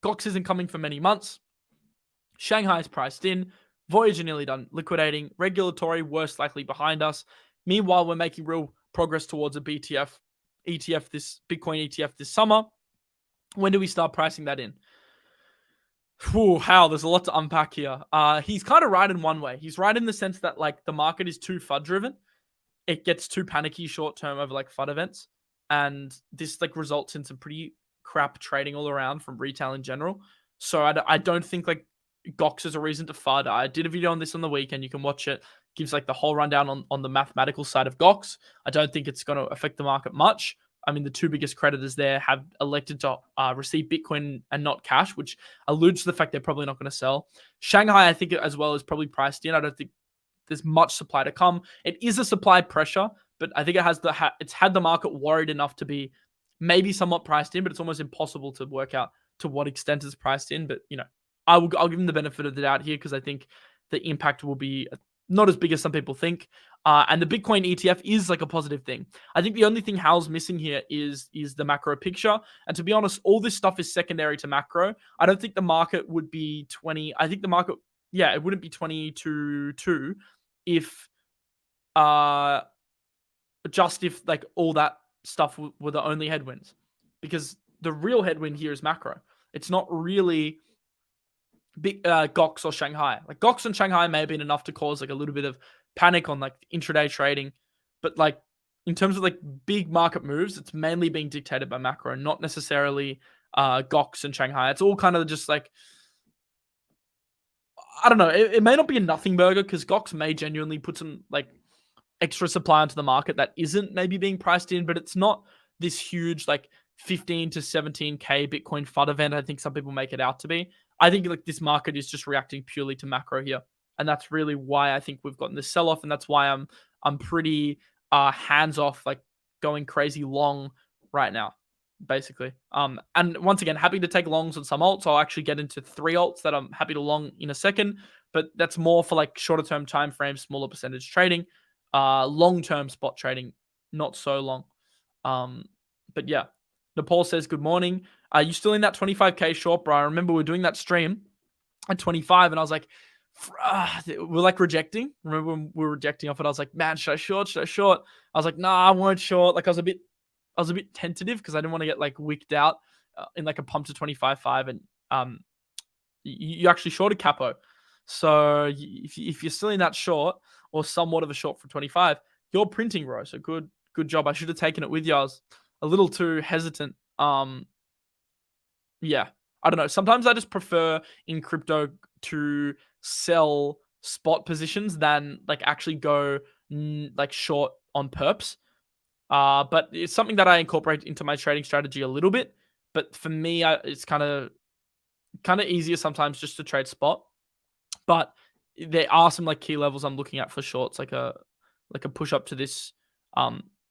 Gox isn't coming for many months. Shanghai is priced in. Voyager nearly done liquidating. Regulatory worst likely behind us. Meanwhile, we're making real progress towards a ETF, this Bitcoin ETF this summer. When do we start pricing that in? Whew, Hal, there's a lot to unpack here. He's kind of right in one way. He's right in the sense that like the market is too FUD driven. It gets too panicky short term over like FUD events. And this like results in some pretty crap trading all around from retail in general. So I don't think like GOX is a reason to FUD. I did a video on this on the weekend. You can watch it. Gives like the whole rundown on the mathematical side of GOX. I don't think it's going to affect the market much. I mean, the two biggest creditors there have elected to receive Bitcoin and not cash, which alludes to the fact they're probably not going to sell. Shanghai, I think as well, is probably priced in. I don't think there's much supply to come. It is a supply pressure, but I think it's had the market worried enough to be maybe somewhat priced in, but it's almost impossible to work out to what extent it's priced in. But I'll give them the benefit of the doubt here because I think the impact will be not as big as some people think. And the Bitcoin ETF is like a positive thing. I think the only thing Hal's missing here is the macro picture. And to be honest, all this stuff is secondary to macro. I don't think the market would be 20. I think the market, it wouldn't be 22.2 if just if like all that stuff were the only headwinds, because the real headwind here is macro. It's not really big GOX or Shanghai. Like GOX and Shanghai may have been enough to cause like a little bit of panic on like intraday trading, but like in terms of like big market moves, it's mainly being dictated by macro, not necessarily GOX and Shanghai. It's all kind of just like, I don't know. It may not be a nothing burger because GOX may genuinely put some like extra supply into the market that isn't maybe being priced in, but it's not this huge like 15 to 17K Bitcoin FUD event I think some people make it out to be. I think like this market is just reacting purely to macro here. And that's really why I think we've gotten this sell-off. And that's why I'm pretty hands-off, like going crazy long right now, basically. And once again, happy to take longs on some alts. I'll actually get into 3 alts that I'm happy to long in a second. But that's more for like shorter term time frames, smaller percentage trading. Long-term spot trading, not so long. But yeah, Nepal says, good morning. Are you still in that 25K short, bro? I remember we were doing that stream at 25 and I was like, we're like rejecting. Remember when we were rejecting off it? I was like, man, should I short? Should I short? I was like, nah, I won't short. Like I was a bit tentative because I didn't want to get like wicked out in like a pump to 25.5 and you actually shorted Capo. So if you're still in that short or somewhat of a short for 25, you're printing, bro. So good job. I should have taken it with you. I was a little too hesitant. Yeah, I don't know. Sometimes I just prefer in crypto to sell spot positions than like actually go like short on perps. But it's something that I incorporate into my trading strategy a little bit. But for me, it's kind of easier sometimes just to trade spot. But there are some like key levels I'm looking at for shorts, like a push up to this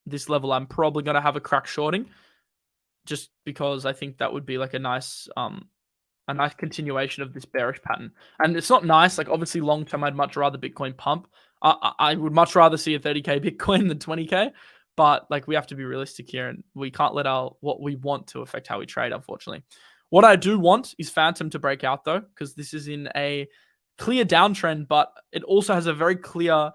this level. I'm probably gonna have a crack shorting, just because I think that would be like a nice continuation of this bearish pattern. And it's not nice. Like obviously long term, I'd much rather Bitcoin pump. I would much rather see a 30K Bitcoin than 20K. But like we have to be realistic here, and we can't let what we want to affect how we trade, unfortunately. What I do want is Fantom to break out though, because this is in a clear downtrend, but it also has a very clear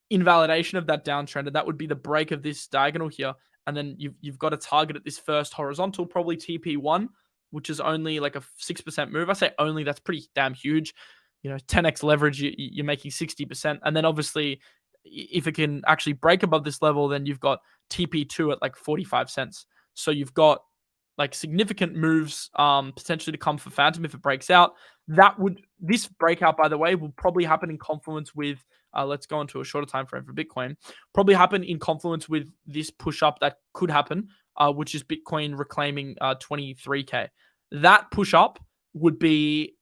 invalidation of that downtrend, and that would be the break of this diagonal here. And then you've got to target at this first horizontal, probably TP1, which is only like a 6% move. I say only, that's pretty damn huge. 10x leverage, you're making 60%. And then obviously, if it can actually break above this level, then you've got TP2 at like 45 cents. So you've got like significant moves potentially to come for Fantom if it breaks out. This breakout, by the way, will probably happen in confluence with, let's go into a shorter time frame for Bitcoin, probably happen in confluence with this push up that could happen, which is Bitcoin reclaiming 23K. That push up would be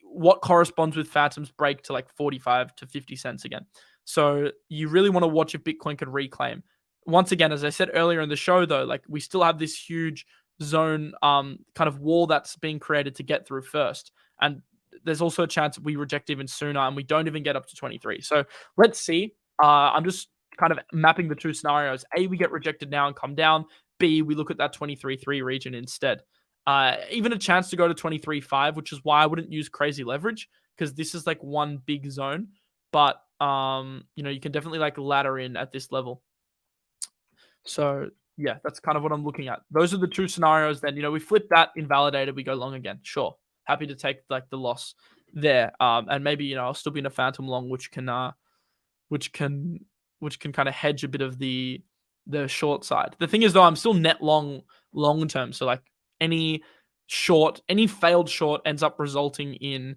what corresponds with Fantom's break to like 45 to 50 cents again. So you really want to watch if Bitcoin could reclaim. Once again, as I said earlier in the show, though, like we still have this huge zone kind of wall that's being created to get through first. And there's also a chance we reject even sooner and we don't even get up to 23. So let's see. I'm just kind of mapping the two scenarios. A, we get rejected now and come down. B, we look at that 23.3 region instead. Even a chance to go to 23.5, which is why I wouldn't use crazy leverage, because this is like one big zone. But, you can definitely like ladder in at this level. So yeah, that's kind of what I'm looking at. Those are the two scenarios. Then, we flip that, invalidated, we go long again. Sure. Happy to take like the loss there. And maybe, I'll still be in a Fantom long, which can kind of hedge a bit of the short side. The thing is though, I'm still net long term. So like any short, any failed short ends up resulting in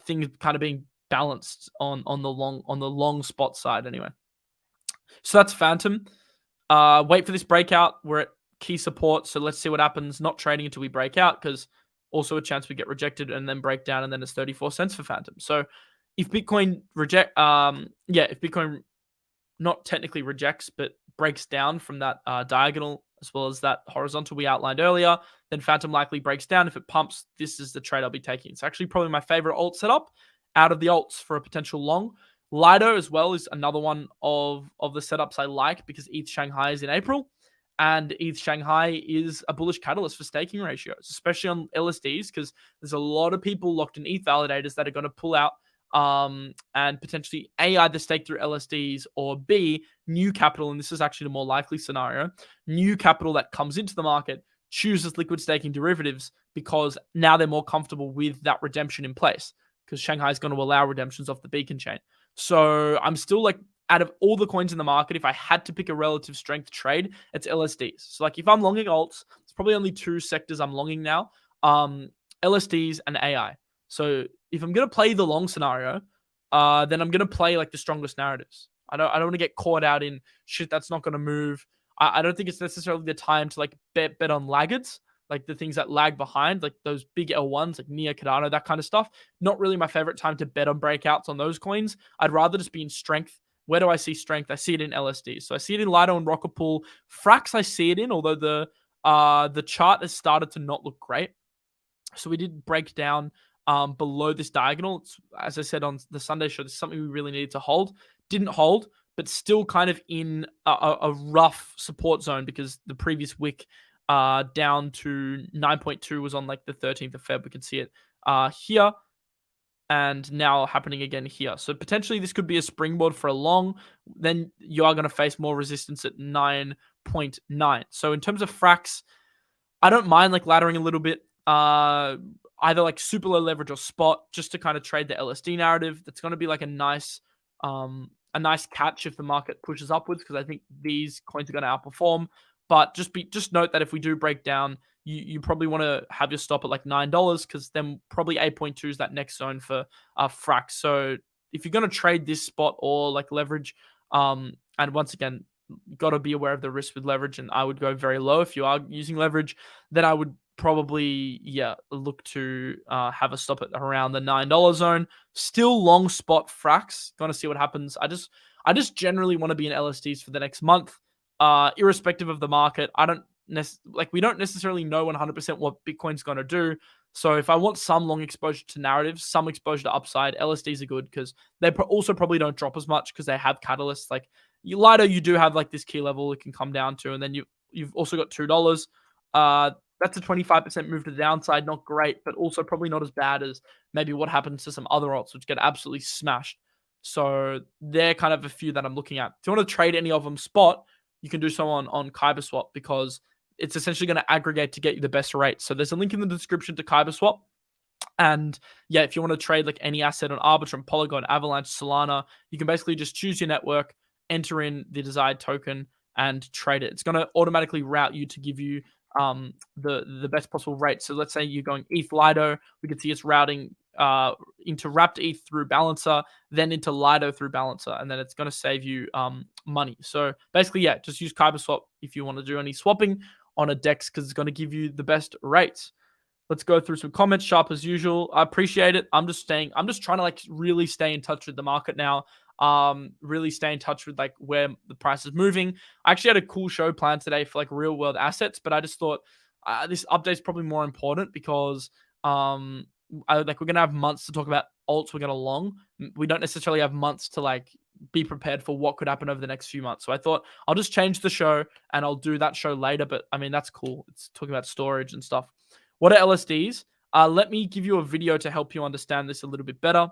things kind of being balanced on the long spot side anyway. So that's Fantom. Wait for this breakout. We're at key support, so let's see what happens. Not trading until we break out, because also a chance we get rejected and then break down, and then it's 34 cents for Fantom. So if Bitcoin if Bitcoin not technically rejects but breaks down from that diagonal as well as that horizontal we outlined earlier, then Fantom likely breaks down. If it pumps, this is the trade I'll be taking. It's actually probably my favorite alt setup out of the alts for a potential long. Lido as well is another one of the setups I like, because ETH Shanghai is in April, and ETH Shanghai is a bullish catalyst for staking ratios, especially on LSDs, because there's a lot of people locked in ETH validators that are going to pull out and potentially A, either stake through LSDs, or B, new capital, and this is actually the more likely scenario, new capital that comes into the market chooses liquid staking derivatives because now they're more comfortable with that redemption in place, because Shanghai is going to allow redemptions off the beacon chain. So I'm still like, out of all the coins in the market, if I had to pick a relative strength trade, it's LSDs. So like if I'm longing alts, it's probably only two sectors I'm longing now, LSDs and AI. So if I'm going to play the long scenario, then I'm going to play like the strongest narratives. I don't want to get caught out in shit that's not going to move. I don't think it's necessarily the time to like bet on laggards, like the things that lag behind, like those big L1s, like Nia, Cardano, that kind of stuff. Not really my favorite time to bet on breakouts on those coins. I'd rather just be in strength. Where do I see strength? I see it in LSD. So I see it in Lido and Rocket Pool. Frax I see it in, although the chart has started to not look great. So we did break down below this diagonal. It's, as I said on the Sunday show, this is something we really needed to hold. Didn't hold, but still kind of in a rough support zone, because the previous wick down to 9.2 was on like the 13th of Feb. We can see it here, and now happening again here. So potentially this could be a springboard for a long. Then you are going to face more resistance at 9.9. So in terms of Frax, I don't mind like laddering a little bit. Either like super low leverage or spot, just to kind of trade the LSD narrative. That's going to be like a nice catch if the market pushes upwards, because I think these coins are going to outperform. But just note that if we do break down, you probably want to have your stop at like $9, because then probably 8.2 is that next zone for Frax. So if you're going to trade this spot or like leverage, and once again, you got to be aware of the risk with leverage, and I would go very low if you are using leverage. Then I would probably look to have a stop at around the $9 zone. Still long spot Frax. Gonna see what happens. I just generally want to be in LSDs for the next month, irrespective of the market. We don't necessarily know 100% what Bitcoin's gonna do. So if I want some long exposure to narratives, some exposure to upside, LSDs are good, because they also probably don't drop as much because they have catalysts. Like Lido, you do have like this key level it can come down to, and then you've also got $2. That's a 25% move to the downside. Not great, but also probably not as bad as maybe what happens to some other alts, which get absolutely smashed. So they're kind of a few that I'm looking at. If you want to trade any of them spot, you can do so on KyberSwap, because it's essentially going to aggregate to get you the best rate. So there's a link in the description to KyberSwap. And if you want to trade like any asset on Arbitrum, Polygon, Avalanche, Solana, you can basically just choose your network, enter in the desired token, and trade it. It's going to automatically route you to give you the best possible rate. So let's say you're going ETH Lido, we can see it's routing into wrapped ETH through Balancer, then into Lido through Balancer, and then it's going to save you money. So basically, just use KyberSwap if you want to do any swapping on a DEX, because it's going to give you the best rates. Let's go through some comments, sharp as usual. I appreciate it. I'm just trying to like really stay in touch with the market now. Really stay in touch with like where the price is moving. I actually had a cool show planned today for like real world assets, but I just thought this update's probably more important, because we're gonna have months to talk about alts we're gonna long. We don't necessarily have months to like be prepared for what could happen over the next few months. So I thought I'll just change the show and I'll do that show later. But I mean, that's cool. It's talking about storage and stuff. What are LSDs? Let me give you a video to help you understand this a little bit better.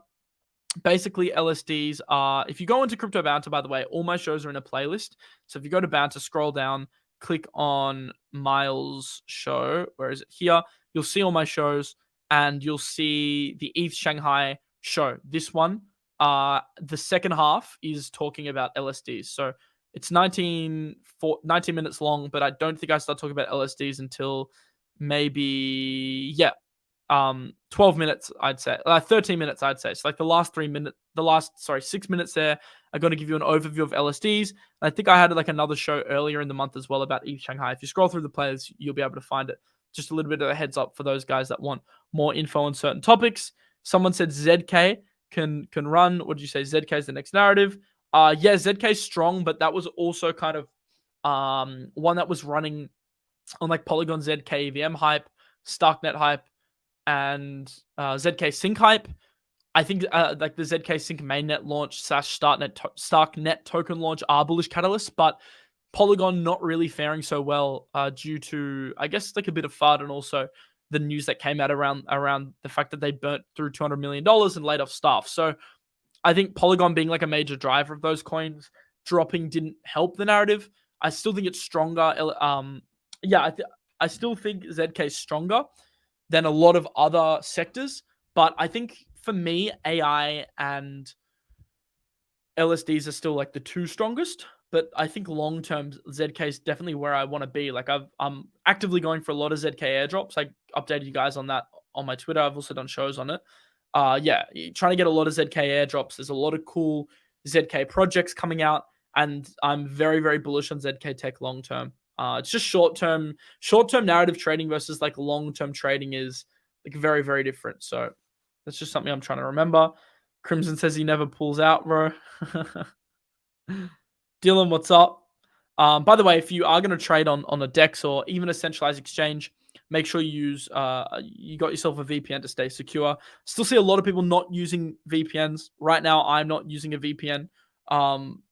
Basically, LSDs are, if you go into Crypto Banter, by the way, all my shows are in a playlist. So if you go to Banter, scroll down, click on Miles' show, where is it? Here, you'll see all my shows, and you'll see the ETH Shanghai show. This one, the second half is talking about LSDs. So it's 19 minutes long, but I don't think I start talking about LSDs until maybe 12 minutes, I'd say, 13 minutes, I'd say. So like the last 6 minutes there, I'm going to give you an overview of LSDs. And I think I had like another show earlier in the month as well about ETH Shanghai. If you scroll through the players, you'll be able to find it. Just a little bit of a heads up for those guys that want more info on certain topics. Someone said ZK can run. What did you say? ZK is the next narrative. Yeah, ZK is strong, but that was also kind of one that was running on like Polygon ZK EVM hype, Starknet hype, and ZK Sync hype. I think like the ZK Sync mainnet launch / Starknet token launch are bullish catalysts, but Polygon not really faring so well due to, I guess, like a bit of FUD and also the news that came out around the fact that they burnt through $200 million and laid off staff. So I think Polygon being like a major driver of those coins dropping didn't help the narrative. I still think it's stronger. I still think ZK is stronger than a lot of other sectors. But I think for me, AI and LSDs are still like the two strongest. But I think long term, ZK is definitely where I want to be. Like I'm actively going for a lot of ZK airdrops. I updated you guys on that on my Twitter. I've also done shows on it. Trying to get a lot of ZK airdrops. There's a lot of cool ZK projects coming out, and I'm very, very bullish on ZK Tech long term. It's just short term narrative trading versus like long term trading is like very, very different. So that's just something I'm trying to remember. Crimson says he never pulls out, bro. Dylan, what's up? By the way, if you are going to trade on a DEX or even a centralized exchange, make sure you got yourself a VPN to stay secure. Still see a lot of people not using VPNs. Right now, I'm not using a VPN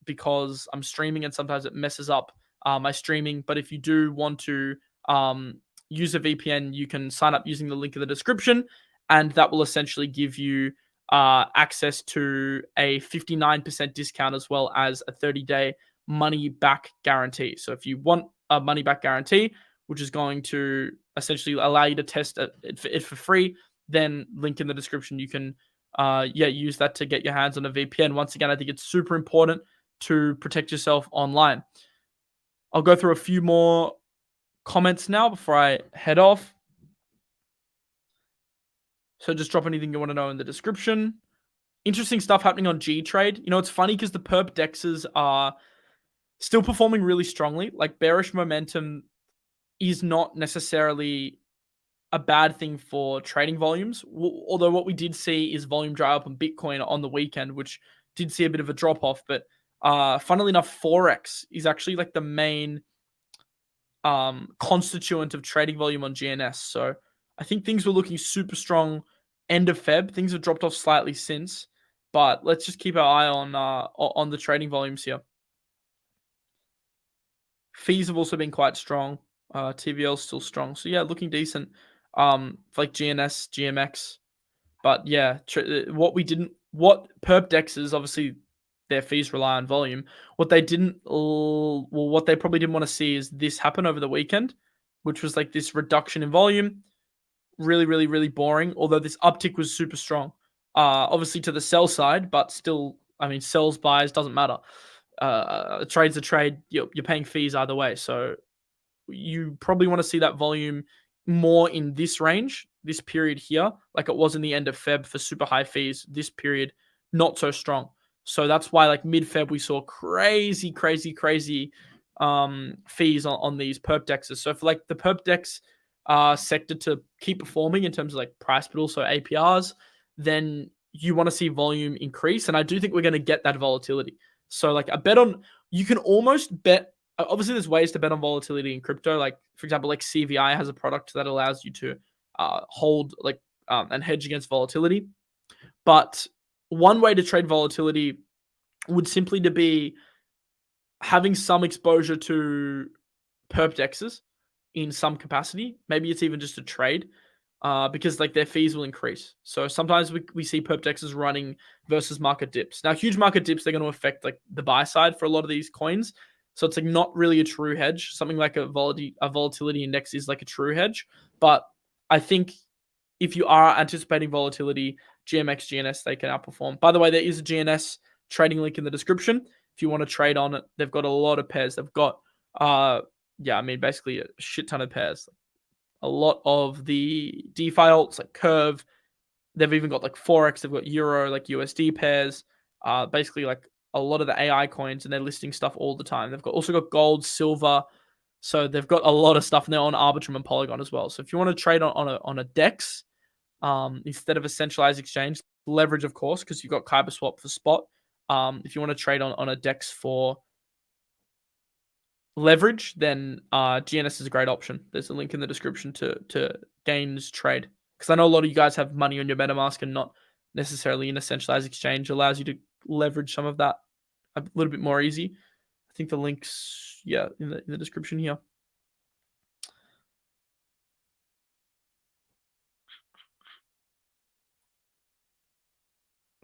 because I'm streaming and sometimes it messes up my streaming. But if you do want to use a VPN, you can sign up using the link in the description, and that will essentially give you access to a 59% discount as well as a 30-day money back guarantee. So if you want a money back guarantee, which is going to essentially allow you to test it for free, then link in the description. You can use that to get your hands on a VPN. Once again, I think it's super important to protect yourself online. I'll go through a few more comments now before I head off. So just drop anything you want to know in the description. Interesting stuff happening on G-Trade. You know, it's funny because the perp dexes are still performing really strongly. Like bearish momentum is not necessarily a bad thing for trading volumes. Although what we did see is volume dry up on Bitcoin on the weekend, which did see a bit of a drop off. But funnily enough, Forex is actually like the main constituent of trading volume on GNS. So I think things were looking super strong end of Feb. Things have dropped off slightly since, but let's just keep our eye on the trading volumes here. Fees have also been quite strong. TVL is still strong. So yeah, looking decent for like GNS, GMX. But yeah, what perp dexes, obviously their fees rely on volume. What they probably didn't want to see is this happen over the weekend, which was like this reduction in volume. Really, really, really boring. Although this uptick was super strong. Obviously to the sell side, but still, I mean, sells, buys, doesn't matter. A trade's a trade. You're paying fees either way. So you probably want to see that volume more in this range, this period here, like it was in the end of Feb for super high fees. This period, not so strong. So that's why like mid-Feb we saw crazy fees on these perp dexes. So for like the perp dex sector to keep performing in terms of like price, but also APRs, then you want to see volume increase. And I do think we're going to get that volatility. So like you can almost bet, obviously there's ways to bet on volatility in crypto. Like for example, like CVI has a product that allows you to hold like and hedge against volatility. But one way to trade volatility would simply to be having some exposure to perp dexes in some capacity. Maybe it's even just a trade because like their fees will increase. So sometimes we see perp dexes running versus market dips. Now, huge market dips, they're going to affect like the buy side for a lot of these coins. So it's like not really a true hedge. Something like a volatility index is like a true hedge. But I think if you are anticipating volatility, GMX, GNS, they can outperform. By the way, there is a GNS trading link in the description. If you want to trade on it, they've got a lot of pairs. They've got, basically a shit ton of pairs. a lot of the DeFi alts like Curve. They've even got like Forex. They've got Euro, like USD pairs. Basically like a lot of the AI coins, and they're listing stuff all the time. They've also got gold, silver. So they've got a lot of stuff, and they're on Arbitrum and Polygon as well. So if you want to trade on a DEX instead of a centralized exchange, leverage of course, because you've got KyberSwap for spot. If you want to trade on a DEX for leverage, then GNS is a great option. There's a link in the description to Gains Trade, because I know a lot of you guys have money on your MetaMask and not necessarily in a centralized exchange. It allows you to leverage some of that a little bit more easy. I think the link's in the description here.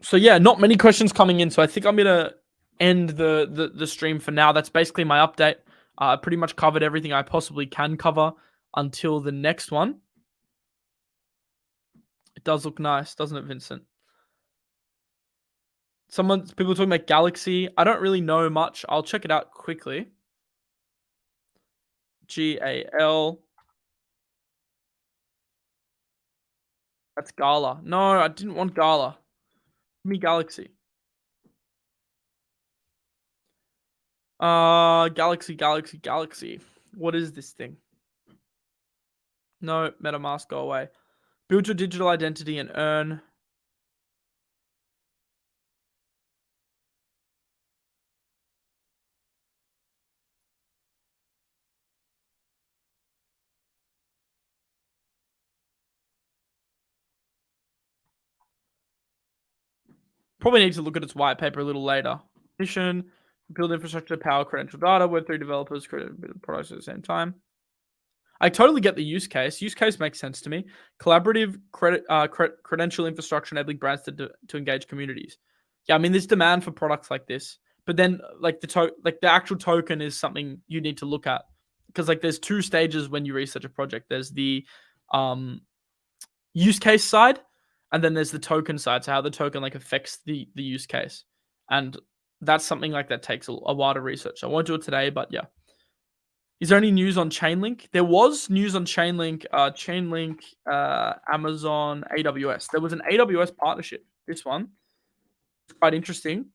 So yeah, not many questions coming in. So I think I'm gonna end the stream for now. That's basically my update. I pretty much covered everything I possibly can cover until the next one. It does look nice, doesn't it, Vincent? People are talking about Galaxy. I don't really know much. I'll check it out quickly. GAL. That's Gala. No, I didn't want Gala. Give me Galaxy. Galaxy. What is this thing? No, MetaMask, go away. Build your digital identity and earn. Probably need to look at its white paper a little later. Mission, build infrastructure, power, credential data, Web3 developers, create products at the same time. I totally get the use case. Use case makes sense to me. Collaborative credential infrastructure enabling brands to engage communities. Yeah, I mean, there's demand for products like this, but then like the actual token is something you need to look at, because like there's two stages when you research a project. There's the use case side, and then there's the token side, so how the token like affects the use case. And that's something like that takes a while to research. I won't do it today, but yeah. Is there any news on Chainlink? There was news on Chainlink, Amazon, AWS. There was an AWS partnership, this one. It's quite interesting,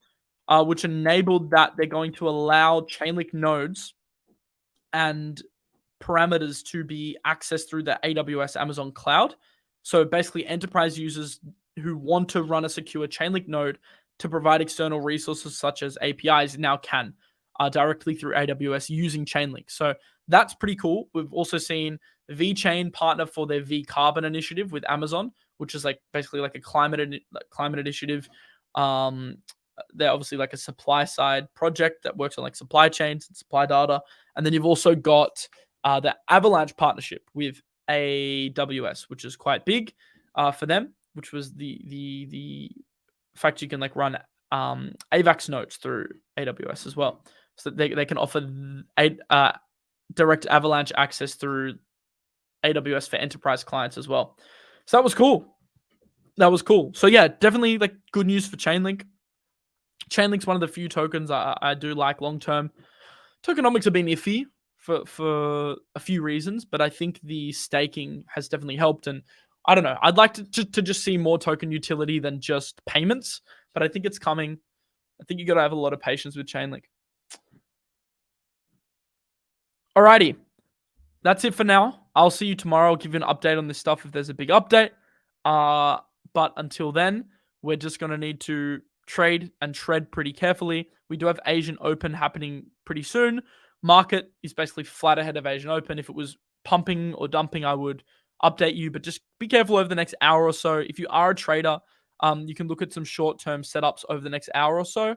which enabled that they're going to allow Chainlink nodes and parameters to be accessed through the AWS Amazon cloud. So basically enterprise users who want to run a secure Chainlink node to provide external resources such as APIs now can directly through AWS using Chainlink. So that's pretty cool. We've also seen VeChain partner for their V-Carbon initiative with Amazon, which is like basically like a climate initiative. They're obviously like a supply side project that works on like supply chains and supply data. And then you've also got the Avalanche partnership with AWS, which is quite big for them, which was the fact you can like run AVAX nodes through AWS as well. So they can offer direct Avalanche access through AWS for enterprise clients as well. So that was cool. So yeah, definitely like good news for Chainlink. Chainlink's one of the few tokens I do like long term. Tokenomics have been iffy for a few reasons, but I think the staking has definitely helped. And I don't know, I'd like to just see more token utility than just payments, but I think it's coming. I think you got to have a lot of patience with Chainlink. Alrighty, that's it for now. I'll see you tomorrow. I'll give you an update on this stuff if there's a big update. But until then, we're just going to need to trade and tread pretty carefully. We do have Asian Open happening pretty soon. Market is basically flat ahead of Asian Open. If it was pumping or dumping, I would update you, but just be careful over the next hour or so. If you are a trader, you can look at some short-term setups over the next hour or so.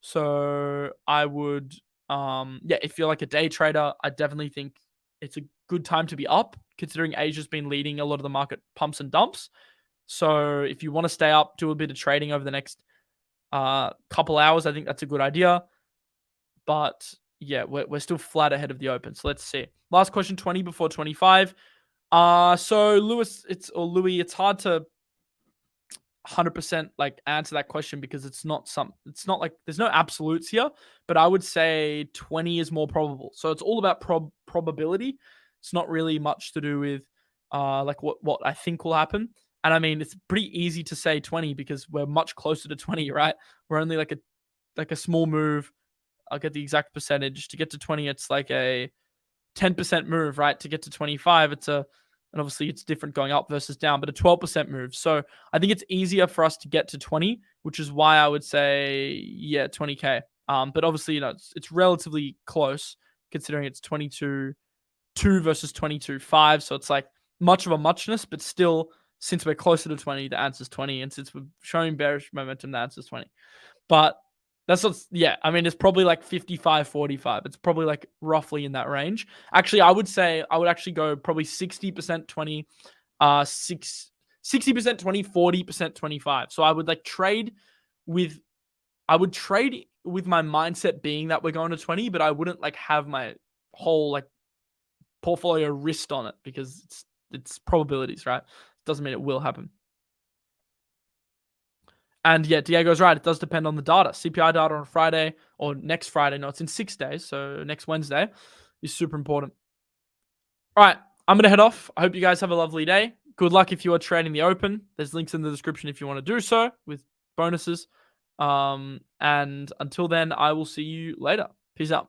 So I would, if you're like a day trader, I definitely think it's a good time to be up, considering Asia's been leading a lot of the market pumps and dumps. So if you want to stay up, do a bit of trading over the next couple hours, I think that's a good idea. But yeah, we're still flat ahead of the open. So let's see. Last question, 20 before 25. So Louis, it's hard to 100% like answer that question because it's not like there's no absolutes here, but I would say 20 is more probable. So it's all about probability. It's not really much to do with like what I think will happen. And I mean, it's pretty easy to say 20 because we're much closer to 20, right? We're only like a small move. I'll get the exact percentage. To get to 20, it's like a 10% move, right? To get to 25, and obviously it's different going up versus down, but a 12% move. So I think it's easier for us to get to 20, which is why I would say, yeah, 20K. But obviously, it's relatively close considering it's 22.2 versus 22.5. So it's like much of a muchness, but still, since we're closer to 20, the answer's 20. And since we're showing bearish momentum, the answer's 20. But yeah, I mean, it's probably like 55-45. It's probably like roughly in that range. Actually, I would actually go probably 60% 20, 60% 20, 40% 25. So I would trade with my mindset being that we're going to 20, but I wouldn't have my whole portfolio risked on it because it's probabilities, right? Doesn't mean it will happen. And yeah, Diego's right. It does depend on the data. CPI data on Friday or next Friday. No, it's in 6 days. So next Wednesday is super important. All right, I'm going to head off. I hope you guys have a lovely day. Good luck if you are trading the open. There's links in the description if you want to do so with bonuses. And until then, I will see you later. Peace out.